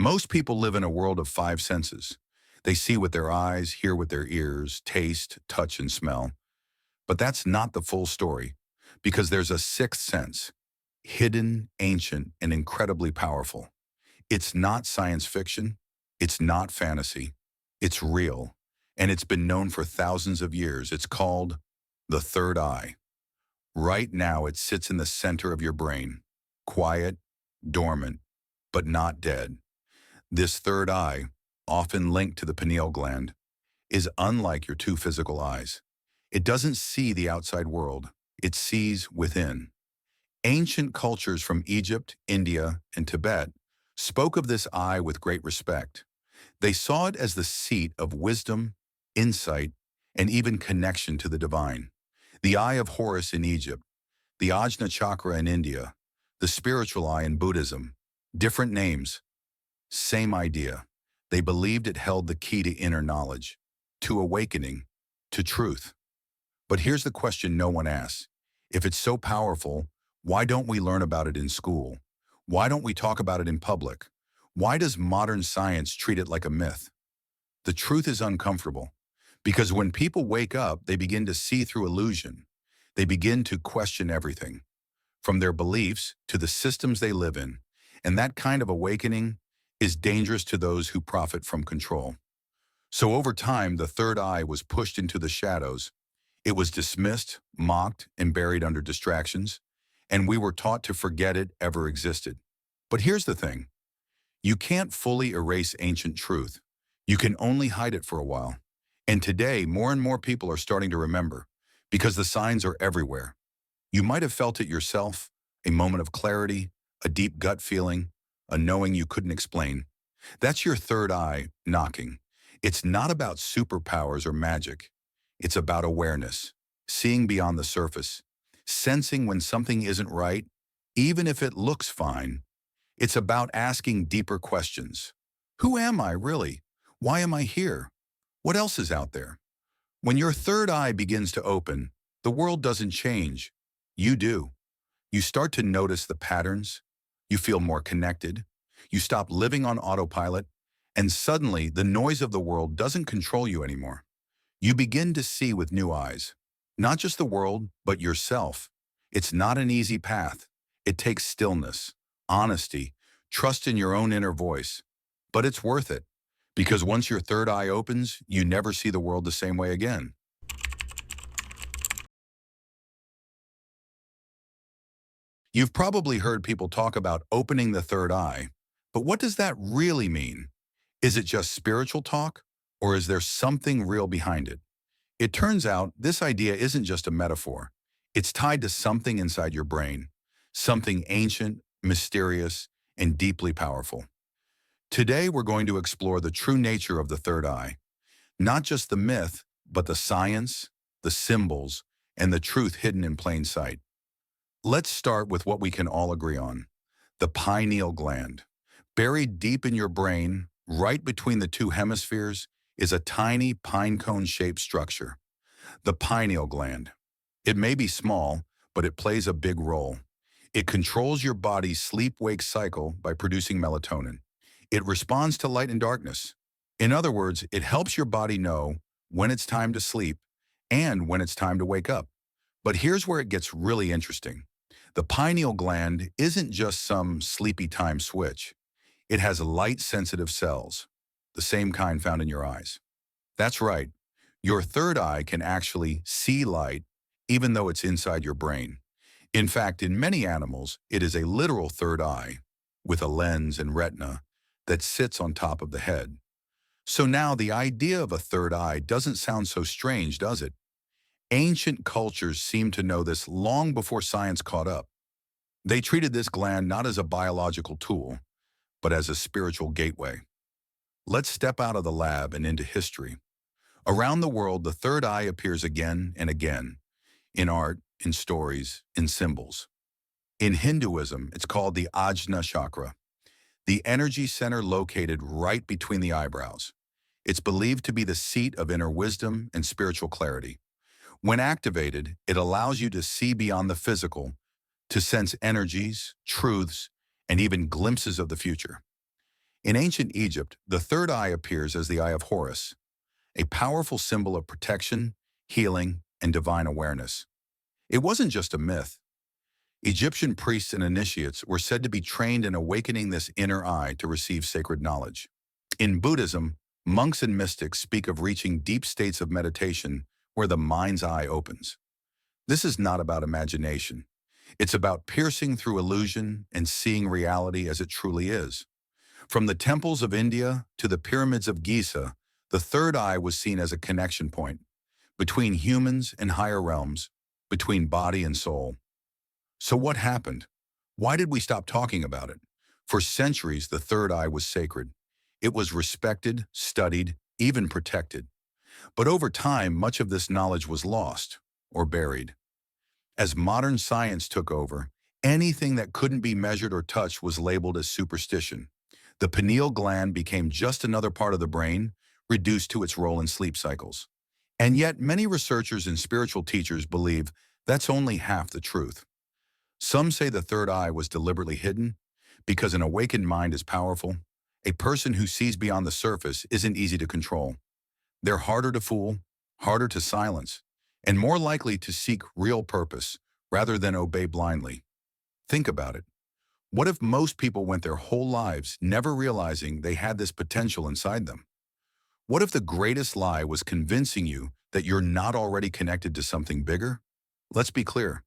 Most people live in a world of five senses. They see with their eyes, hear with their ears, taste, touch, and smell. But that's not the full story, because there's a sixth sense, hidden, ancient, and incredibly powerful. It's not science fiction. It's not fantasy. It's real. And it's been known for thousands of years. It's called the third eye. Right now, it sits in the center of your brain, quiet, dormant, but not dead. This third eye, often linked to the pineal gland, is unlike your two physical eyes. It doesn't see the outside world. It sees within. Ancient cultures from Egypt, India, and Tibet spoke of this eye with great respect. They saw it as the seat of wisdom, insight, and even connection to the divine. The eye of Horus in Egypt, the Ajna chakra in India, the spiritual eye in Buddhism. Different names, same idea. They believed it held the key to inner knowledge, to awakening, to truth. But here's the question no one asks. If it's so powerful, why don't we learn about it in school? Why don't we talk about it in public? Why does modern science treat it like a myth? The truth is uncomfortable, because when people wake up, they begin to see through illusion. They begin to question everything, from their beliefs to the systems they live in. And that kind of awakening is dangerous to those who profit from control. So over time, the third eye was pushed into the shadows. It was dismissed, mocked, and buried under distractions, and we were taught to forget it ever existed. But here's the thing. You can't fully erase ancient truth. You can only hide it for a while. And today, more and more people are starting to remember, because the signs are everywhere. You might have felt it yourself, a moment of clarity, a deep gut feeling, a knowing you couldn't explain. That's your third eye knocking. It's not about superpowers or magic. It's about awareness, seeing beyond the surface, sensing when something isn't right, even if it looks fine. It's about asking deeper questions. Who am I really? Why am I here? What else is out there? When your third eye begins to open, the world doesn't change. You do. You start to notice the patterns. You feel more connected. You stop living on autopilot, and suddenly the noise of the world doesn't control you anymore. You begin to see with new eyes, not just the world, but yourself. It's not an easy path. It takes stillness, honesty, trust in your own inner voice. But it's worth it, because once your third eye opens, you never see the world the same way again. You've probably heard people talk about opening the third eye, but what does that really mean? Is it just spiritual talk, or is there something real behind it? It turns out this idea isn't just a metaphor. It's tied to something inside your brain, something ancient, mysterious, and deeply powerful. Today, we're going to explore the true nature of the third eye, not just the myth, but the science, the symbols, and the truth hidden in plain sight. Let's start with what we can all agree on, the pineal gland. Buried deep in your brain, right between the two hemispheres, is a tiny pine cone-shaped structure, the pineal gland. It may be small, but it plays a big role. It controls your body's sleep-wake cycle by producing melatonin. It responds to light and darkness. In other words, it helps your body know when it's time to sleep and when it's time to wake up. But here's where it gets really interesting. The pineal gland isn't just some sleepy time switch. It has light-sensitive cells, the same kind found in your eyes. That's right. Your third eye can actually see light, even though it's inside your brain. In fact, in many animals, it is a literal third eye, with a lens and retina that sits on top of the head. So now the idea of a third eye doesn't sound so strange, does it? Ancient cultures seem to know this long before science caught up. They treated this gland not as a biological tool, but as a spiritual gateway. Let's step out of the lab and into history. Around the world, the third eye appears again and again, in art, in stories, in symbols. In Hinduism, it's called the Ajna chakra, the energy center located right between the eyebrows. It's believed to be the seat of inner wisdom and spiritual clarity. When activated, it allows you to see beyond the physical, to sense energies, truths, and even glimpses of the future. In ancient Egypt, the third eye appears as the Eye of Horus, a powerful symbol of protection, healing, and divine awareness. It wasn't just a myth. Egyptian priests and initiates were said to be trained in awakening this inner eye to receive sacred knowledge. In Buddhism, monks and mystics speak of reaching deep states of meditation where the mind's eye opens. This is not about imagination. It's about piercing through illusion and seeing reality as it truly is. From the temples of India to the pyramids of Giza, the third eye was seen as a connection point between humans and higher realms, between body and soul. So what happened? Why did we stop talking about it? For centuries, the third eye was sacred. It was respected, studied, even protected. But over time, much of this knowledge was lost or buried. As modern science took over, anything that couldn't be measured or touched was labeled as superstition. The pineal gland became just another part of the brain, reduced to its role in sleep cycles. And yet, many researchers and spiritual teachers believe that's only half the truth. Some say the third eye was deliberately hidden because an awakened mind is powerful. A person who sees beyond the surface isn't easy to control. They're harder to fool, harder to silence, and more likely to seek real purpose rather than obey blindly. Think about it. What if most people went their whole lives never realizing they had this potential inside them? What if the greatest lie was convincing you that you're not already connected to something bigger? Let's be clear.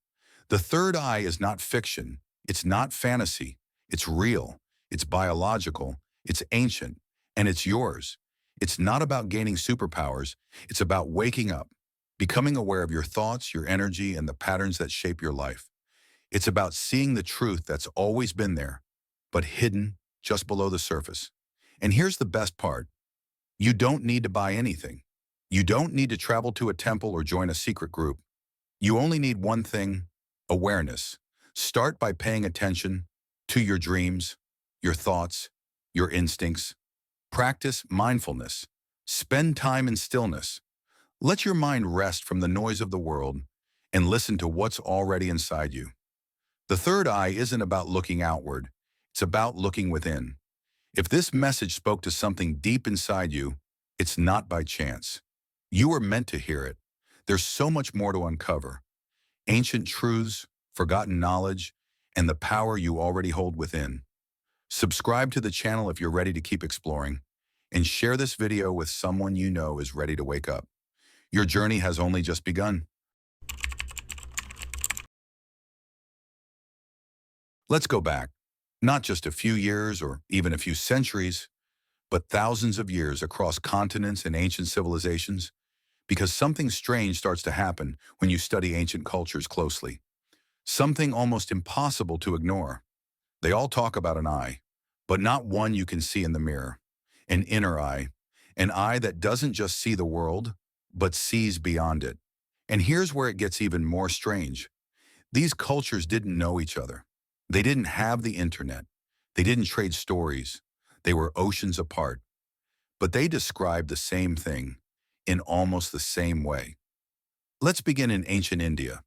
The third eye is not fiction. It's not fantasy. It's real. It's biological. It's ancient. And it's yours. It's not about gaining superpowers. It's about waking up, becoming aware of your thoughts, your energy, and the patterns that shape your life. It's about seeing the truth that's always been there, but hidden just below the surface. And here's the best part. You don't need to buy anything. You don't need to travel to a temple or join a secret group. You only need one thing: awareness. Start by paying attention to your dreams, your thoughts, your instincts. Practice mindfulness. Spend time in stillness. Let your mind rest from the noise of the world and listen to what's already inside you. The third eye isn't about looking outward. It's about looking within. If this message spoke to something deep inside you, it's not by chance. You were meant to hear it. There's so much more to uncover. Ancient truths, forgotten knowledge, and the power you already hold within. Subscribe to the channel if you're ready to keep exploring, and share this video with someone you know is ready to wake up. Your journey has only just begun. Let's go back, not just a few years or even a few centuries, but thousands of years across continents and ancient civilizations, because something strange starts to happen when you study ancient cultures closely. Something almost impossible to ignore. They all talk about an eye, but not one you can see in the mirror. An inner eye, an eye that doesn't just see the world, but sees beyond it. And here's where it gets even more strange. These cultures didn't know each other. They didn't have the internet. They didn't trade stories. They were oceans apart. But they described the same thing in almost the same way. Let's begin in ancient India,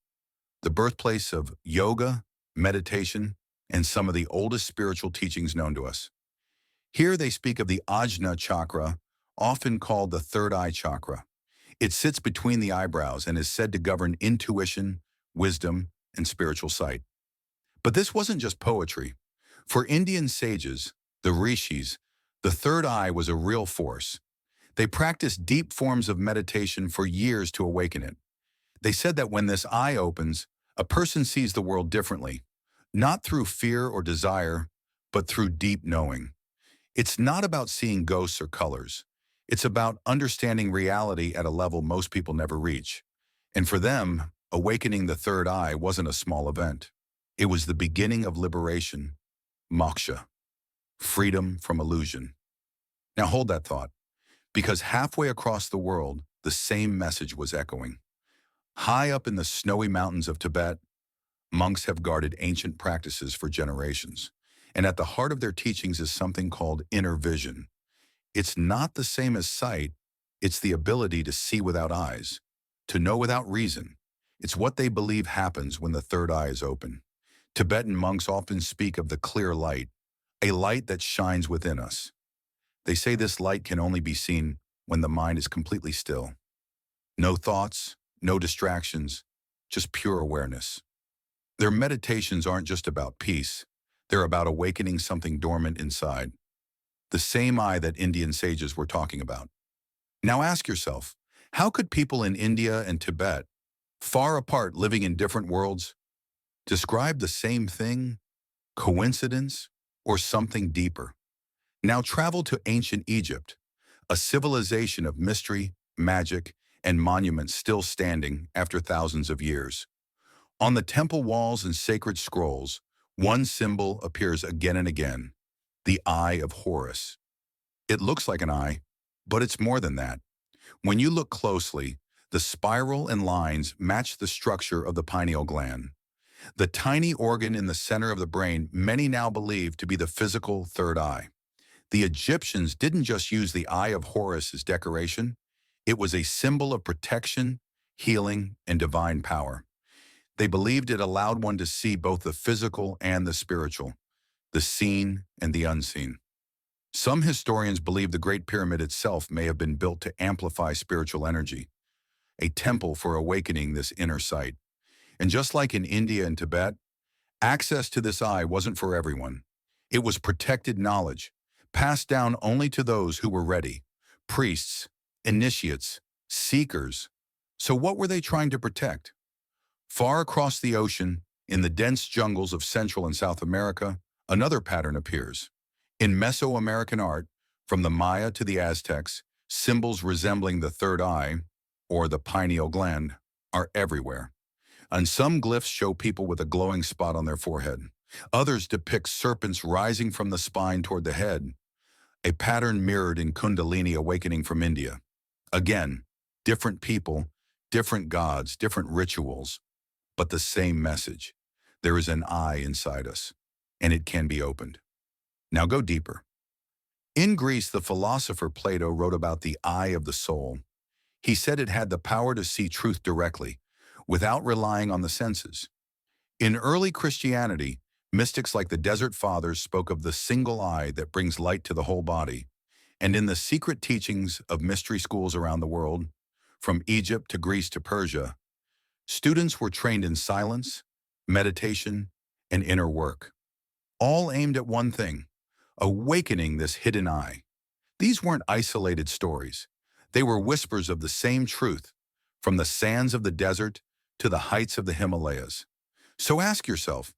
the birthplace of yoga, meditation, and some of the oldest spiritual teachings known to us. Here they speak of the Ajna chakra, often called the third eye chakra. It sits between the eyebrows and is said to govern intuition, wisdom, and spiritual sight. But this wasn't just poetry. For Indian sages, the rishis, the third eye was a real force. They practiced deep forms of meditation for years to awaken it. They said that when this eye opens, a person sees the world differently, not through fear or desire, but through deep knowing. It's not about seeing ghosts or colors. It's about understanding reality at a level most people never reach. And for them, awakening the third eye wasn't a small event. It was the beginning of liberation, moksha, freedom from illusion. Now hold that thought, because halfway across the world, the same message was echoing. High up in the snowy mountains of Tibet, monks have guarded ancient practices for generations. And at the heart of their teachings is something called inner vision. It's not the same as sight. It's the ability to see without eyes, to know without reason. It's what they believe happens when the third eye is open. Tibetan monks often speak of the clear light, a light that shines within us. They say this light can only be seen when the mind is completely still. No thoughts, no distractions, just pure awareness. Their meditations aren't just about peace. They're about awakening something dormant inside. The same eye that Indian sages were talking about. Now ask yourself, how could people in India and Tibet, far apart living in different worlds, describe the same thing? Coincidence or something deeper? Now travel to ancient Egypt, a civilization of mystery, magic, and monuments still standing after thousands of years. On the temple walls and sacred scrolls, one symbol appears again and again, the Eye of Horus. It looks like an eye, but it's more than that. When you look closely, the spiral and lines match the structure of the pineal gland, the tiny organ in the center of the brain many now believe to be the physical third eye. The Egyptians didn't just use the Eye of Horus as decoration. It was a symbol of protection, healing, and divine power. They believed it allowed one to see both the physical and the spiritual, the seen and the unseen. Some historians believe the Great Pyramid itself may have been built to amplify spiritual energy, a temple for awakening this inner sight. And just like in India and Tibet, access to this eye wasn't for everyone. It was protected knowledge, passed down only to those who were ready: priests, initiates, seekers. So what were they trying to protect? Far across the ocean, in the dense jungles of Central and South America, another pattern appears. In Mesoamerican art, from the Maya to the Aztecs, symbols resembling the third eye, or the pineal gland, are everywhere. And some glyphs show people with a glowing spot on their forehead. Others depict serpents rising from the spine toward the head, a pattern mirrored in Kundalini awakening from India. Again, different people, different gods, different rituals, but the same message. There is an eye inside us, and it can be opened. Now go deeper. In Greece, the philosopher Plato wrote about the eye of the soul. He said it had the power to see truth directly, without relying on the senses. In early Christianity, mystics like the Desert Fathers spoke of the single eye that brings light to the whole body. And in the secret teachings of mystery schools around the world, from Egypt to Greece to Persia, students were trained in silence, meditation, and inner work, all aimed at one thing: awakening this hidden eye. These weren't isolated stories. They were whispers of the same truth, from the sands of the desert to the heights of the Himalayas. So ask yourself,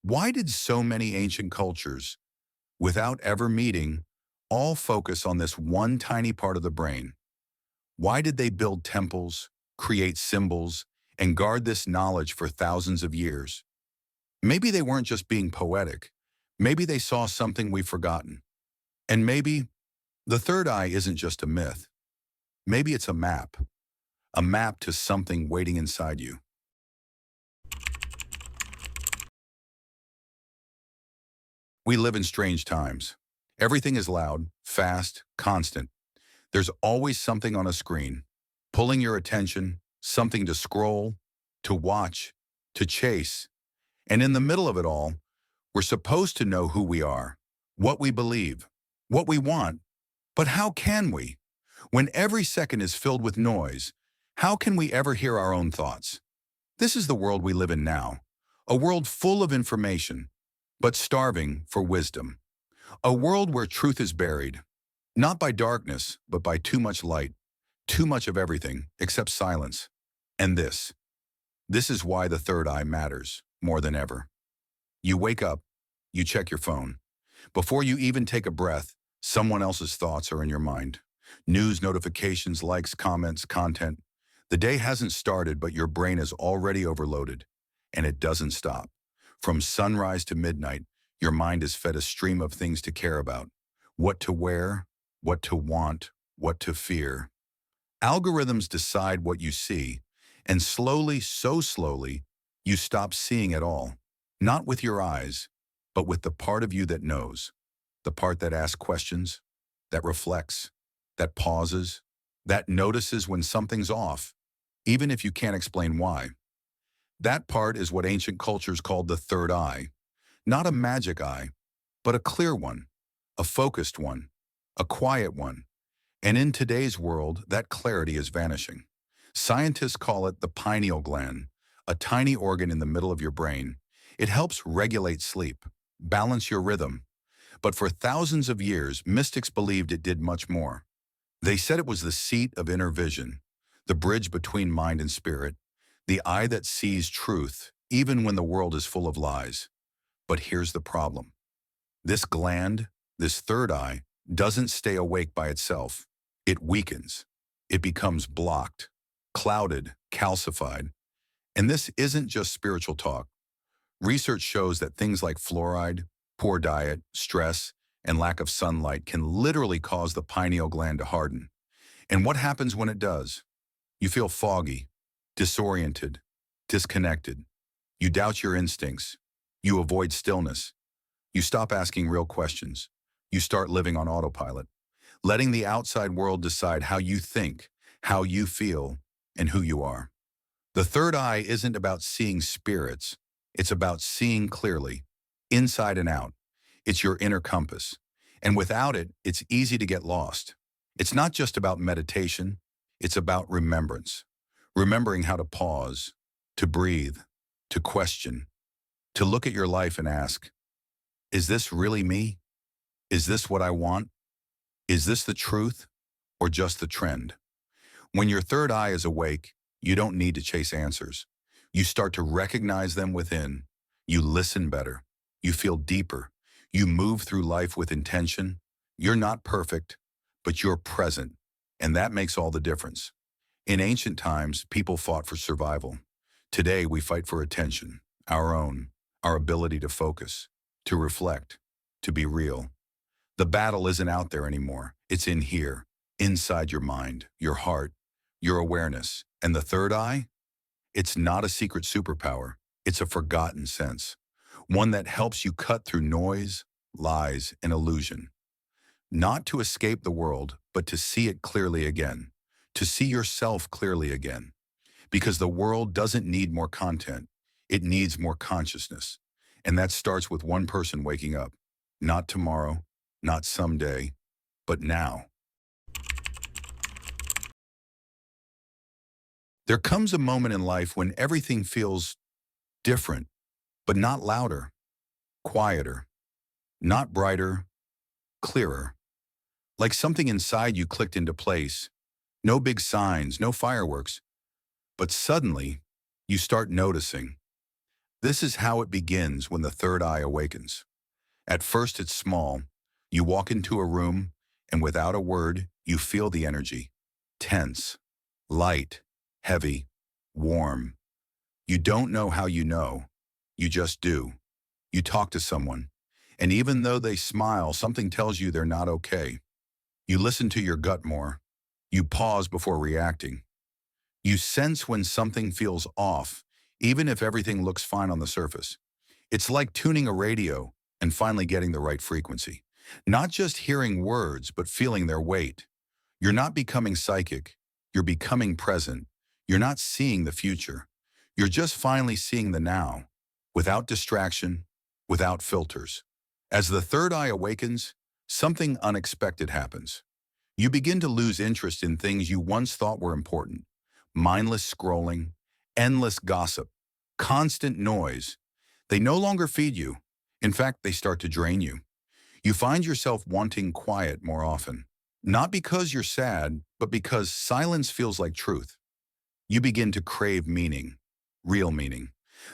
why did so many ancient cultures, without ever meeting, all focus on this one tiny part of the brain? Why did they build temples, create symbols, and guard this knowledge for thousands of years? Maybe they weren't just being poetic. Maybe they saw something we've forgotten. And maybe the third eye isn't just a myth. Maybe it's a map to something waiting inside you. We live in strange times. Everything is loud, fast, constant. There's always something on a screen, pulling your attention, something to scroll, to watch, to chase. And in the middle of it all, we're supposed to know who we are, what we believe, what we want. But how can we? When every second is filled with noise, how can we ever hear our own thoughts? This is the world we live in now, a world full of information, but starving for wisdom. A world where truth is buried, not by darkness, but by too much light, too much of everything except silence. And this is why the third eye matters more than ever. You wake up, you check your phone. Before you even take a breath, someone else's thoughts are in your mind. News notifications, likes, comments, content. The day hasn't started, but your brain is already overloaded, and it doesn't stop. From sunrise to midnight, your mind is fed a stream of things to care about: what to wear, what to want, what to fear. Algorithms decide what you see, and slowly, so slowly, you stop seeing at all. Not with your eyes, but with the part of you that knows, the part that asks questions, that reflects, that pauses, that notices when something's off, even if you can't explain why. That part is what ancient cultures called the third eye. Not a magic eye, but a clear one, a focused one, a quiet one. And in today's world, that clarity is vanishing. Scientists call it the pineal gland, a tiny organ in the middle of your brain. It helps regulate sleep, balance your rhythm. But for thousands of years, mystics believed it did much more. They said it was the seat of inner vision, the bridge between mind and spirit, the eye that sees truth, even when the world is full of lies. But here's the problem. This gland, this third eye, doesn't stay awake by itself. It weakens. It becomes blocked, clouded, calcified. And this isn't just spiritual talk. Research shows that things like fluoride, poor diet, stress, and lack of sunlight can literally cause the pineal gland to harden. And what happens when it does? You feel foggy, disoriented, disconnected. You doubt your instincts. You avoid stillness. You stop asking real questions. You start living on autopilot, letting the outside world decide how you think, how you feel, and who you are. The third eye isn't about seeing spirits. It's about seeing clearly, inside and out. It's your inner compass. And without it, it's easy to get lost. It's not just about meditation. It's about remembrance. Remembering how to pause, to breathe, to question, to look at your life and ask, is this really me? Is this what I want? Is this the truth or just the trend? When your third eye is awake, you don't need to chase answers. You start to recognize them within. You listen better. You feel deeper. You move through life with intention. You're not perfect, but you're present, and that makes all the difference. In ancient times, people fought for survival. Today, we fight for attention, our own, our ability to focus, to reflect, to be real. The battle isn't out there anymore. It's in here, inside your mind, your heart, your awareness. And the third eye? It's not a secret superpower. It's a forgotten sense, one that helps you cut through noise, lies, and illusion. Not to escape the world, but to see it clearly again, to see yourself clearly again. Because the world doesn't need more content. It needs more consciousness. And that starts with one person waking up. Not tomorrow, not someday, but now. There comes a moment in life when everything feels different, but not louder, quieter, not brighter, clearer. Like something inside you clicked into place. No big signs, no fireworks. But suddenly, you start noticing. This is how it begins when the third eye awakens. At first, it's small. You walk into a room, and without a word, you feel the energy. Tense, light, heavy, warm. You don't know how you know. You just do. You talk to someone, and even though they smile, something tells you they're not okay. You listen to your gut more. You pause before reacting. You sense when something feels off, even if everything looks fine on the surface. It's like tuning a radio and finally getting the right frequency. Not just hearing words, but feeling their weight. You're not becoming psychic. You're becoming present. You're not seeing the future. You're just finally seeing the now, without distraction, without filters. As the third eye awakens, something unexpected happens. You begin to lose interest in things you once thought were important. Mindless scrolling, endless gossip, constant noise. They no longer feed you. In fact, they start to drain you. You find yourself wanting quiet more often. Not because you're sad, but because silence feels like truth. You begin to crave meaning, real meaning.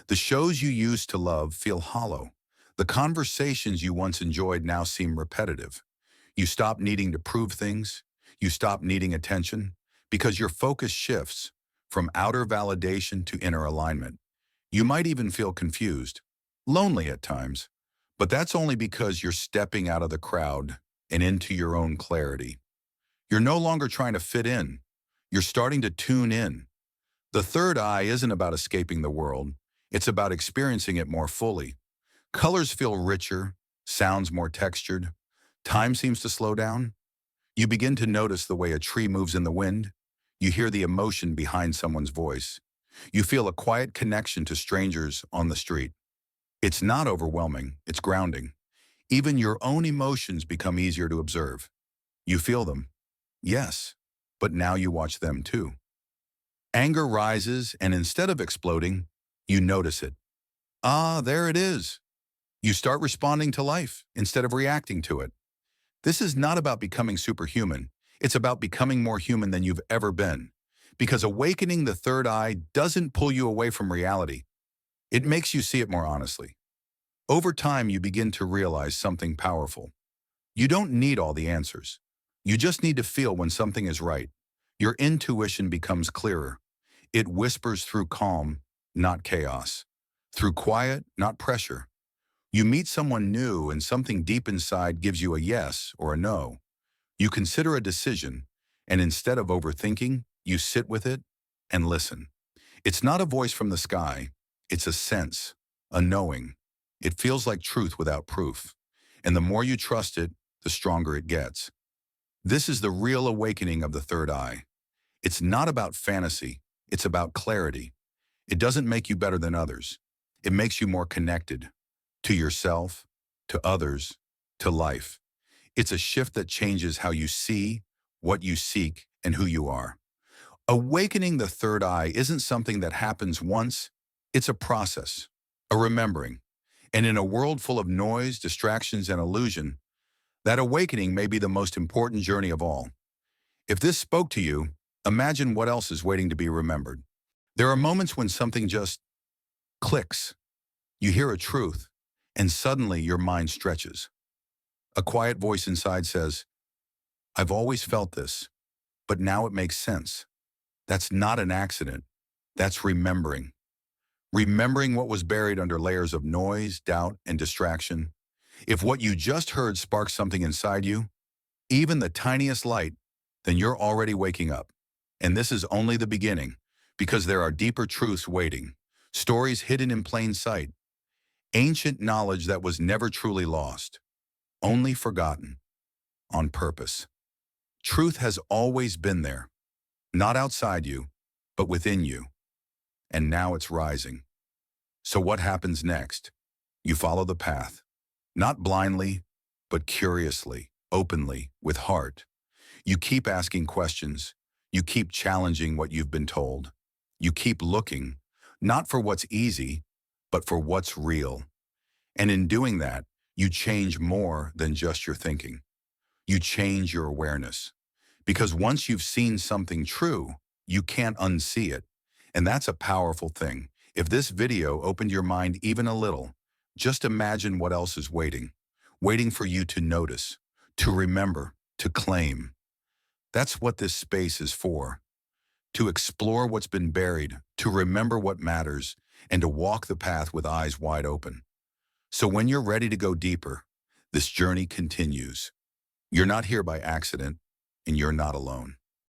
The shows you used to love feel hollow. The conversations you once enjoyed now seem repetitive. You stop needing to prove things. You stop needing attention because your focus shifts from outer validation to inner alignment. You might even feel confused, lonely at times, but that's only because you're stepping out of the crowd and into your own clarity. You're no longer trying to fit in. You're starting to tune in. The third eye isn't about escaping the world. It's about experiencing it more fully. Colors feel richer, sounds more textured. Time seems to slow down. You begin to notice the way a tree moves in the wind. You hear the emotion behind someone's voice. You feel a quiet connection to strangers on the street. It's not overwhelming, it's grounding. Even your own emotions become easier to observe. You feel them. Yes. But now you watch them too. Anger rises, and instead of exploding, you notice it. Ah, there it is. You start responding to life instead of reacting to it. This is not about becoming superhuman. It's about becoming more human than you've ever been. Because awakening the third eye doesn't pull you away from reality. It makes you see it more honestly. Over time, you begin to realize something powerful. You don't need all the answers. You just need to feel when something is right. Your intuition becomes clearer. It whispers through calm, not chaos. Through quiet, not pressure. You meet someone new and something deep inside gives you a yes or a no. You consider a decision, and instead of overthinking, you sit with it and listen. It's not a voice from the sky. It's a sense, a knowing. It feels like truth without proof. And the more you trust it, the stronger it gets. This is the real awakening of the third eye. It's not about fantasy. It's about clarity. It doesn't make you better than others. It makes you more connected to yourself, to others, to life. It's a shift that changes how you see, what you seek, and who you are. Awakening the third eye isn't something that happens once. It's a process, a remembering. And in a world full of noise, distractions, and illusion, that awakening may be the most important journey of all. If this spoke to you, imagine what else is waiting to be remembered. There are moments when something just clicks. You hear a truth, and suddenly your mind stretches. A quiet voice inside says, I've always felt this, but now it makes sense. That's not an accident. That's remembering. Remembering what was buried under layers of noise, doubt, and distraction. If what you just heard sparks something inside you, even the tiniest light, then you're already waking up. And this is only the beginning, because there are deeper truths waiting, stories hidden in plain sight, ancient knowledge that was never truly lost, only forgotten, on purpose. Truth has always been there, not outside you, but within you. And now it's rising. So what happens next? You follow the path, not blindly, but curiously, openly, with heart. You keep asking questions. You keep challenging what you've been told. You keep looking, not for what's easy, but for what's real. And in doing that, you change more than just your thinking. You change your awareness. Because once you've seen something true, you can't unsee it. And that's a powerful thing. If this video opened your mind even a little, just imagine what else is waiting for you to notice, to remember, to claim. That's what this space is for. To explore what's been buried, to remember what matters, and to walk the path with eyes wide open. So when you're ready to go deeper, this journey continues. You're not here by accident, and you're not alone.